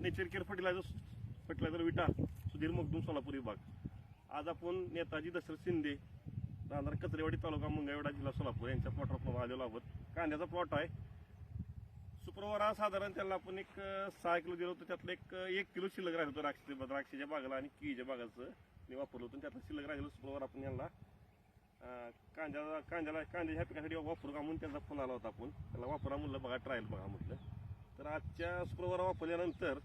Nature care fertiliser विटा सुधीर मगदूम सोलापूर विभाग. आज आपण नेताजी दशरथ शिंदे राहणार कचरेवाडी तालुका मंगळवेढा जिल्हा सोलापूर यांच्या प्लॉटवर आलेलो आहोत. कांद्याचा प्लॉट आहे. शुक्रवार साधारण त्यांना आपण एक 6 किलो दिलं होतं. त्यातलं एक किलो शिल्लक राहिलं होतं द्राक्षाच्या बागाला आणि केळीच्या बागाचं मी वापरलं होतं. त्यातलं शिल्लक राहिलं शुक्रवार आपण यांना कांद्याच्या ह्या पिकासाठी वापरू का म्हणून त्यांचा फोन आला होता. आपण त्याला वापरा म्हणलं, बघा ट्रायल बघा म्हटलं. तर आजच्या शुक्रवार वापरल्यानंतर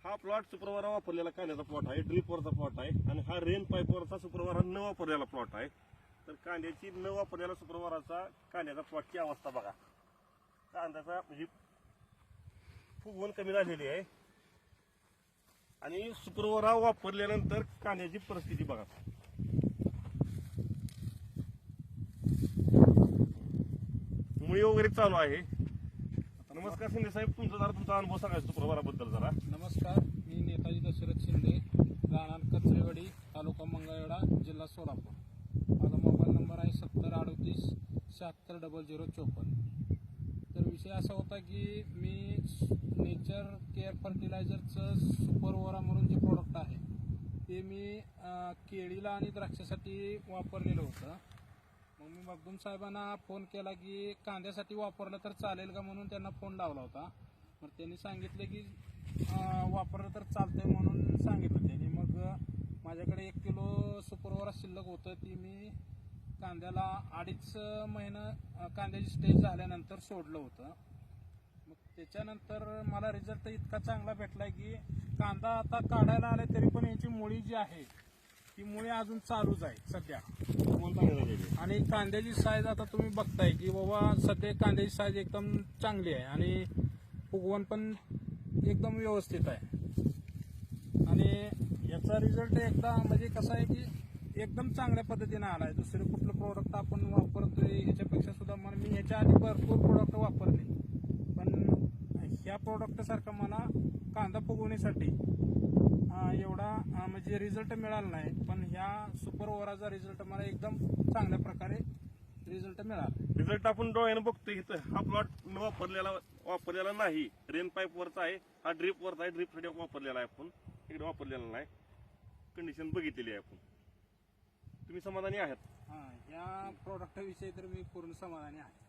हा प्लॉट शुक्रवार वापरलेला कांद्याचा प्लॉट आहे. ड्रीपवरचा प्लॉट आहे आणि हा रेन पाईपवरचा शुक्रवार न वापरलेला प्लॉट आहे. तर कांद्याची न वापरलेला शुक्रवाराचा कांद्याचा प्लॉटची अवस्था बघा. कांद्याचा म्हणजे फुगवण कमी झालेली आहे आणि शुक्रवार वापरल्यानंतर कांद्याची परिस्थिती बघा. मुळी वगैरे चालू आहे. नमस्कार शिंदे साहेब, तुमचा अनुभव सांगायचा शुक्रवाराबद्दल जरा. नमस्कार, मी नेताजी दशरथ शिंदे, राहणार कचरेवाडी, तालुका मंगळवेढा, जिल्हा सोलापूर. माझा मोबाईल नंबर आहे 7038760054. तर विषय असा होता की मी नेचर केअर फर्टिलायझरचं सुपर ओरा म्हणून जे प्रोडक्ट आहे ते मी केळीला आणि द्राक्षासाठी वापरलेलं होतं. मग मी मगदूम साहेबांना फोन केला की कांद्यासाठी वापरलं तर चालेल का म्हणून त्यांना फोन लावला होता. मग त्यांनी सांगितलं की वापरलं तर चालतंय म्हणून सांगितलं त्यांनी. मग माझ्याकडे 1 किलो सुपरवरा शिल्लक होतं. ती मी कांद्याला 2.5 महिना कांद्याची स्टेज झाल्यानंतर सोडलं होतं. मग त्याच्यानंतर मला रिझल्ट इतका चांगला भेटला की कांदा आता काढायला आला तरी पण याची मुळी जी आहे ती मुळी अजून चालूच आहे सध्या. आणि कांद्याची साईज आता तुम्ही बघताय की बाबा सध्या कांद्याची साईज एकदम चांगली आहे आणि फुगवण पण एकदम व्यवस्थित आहे. आणि याचा रिझल्ट एकदा म्हणजे कसा आहे की एकदम चांगल्या पद्धतीने आलाय. दुसरे कुठलं प्रोडक्ट आपण वापरतोय ह्याच्यापेक्षा सुद्धा मी ह्याच्या आधी भरपूर प्रोडक्ट वापरले, पण ह्या प्रोडक्ट सारखं मला कांदा फुगवण्यासाठी एवढा म्हणजे रिझल्ट मिळाला नाही. पण ह्या सुपर ओराचा रिझल्ट मला एकदम चांगल्या प्रकारे रिझल्ट मिळाला. रिझल्ट आपण डोळ्यानं बघतोय इथं. हा प्लॉट न वापरलेला नाही. रेन पाईप वरचा आहे, हा ड्रीप वरचा आहे. ड्रीप साठी वापरलेला आहे आपण, इकडे वापरलेला नाही. कंडिशन बघितलेली आहे आपण. तुम्ही समाधानी आहात? या प्रोडक्ट विषयी तर मी पूर्ण समाधानी आहे.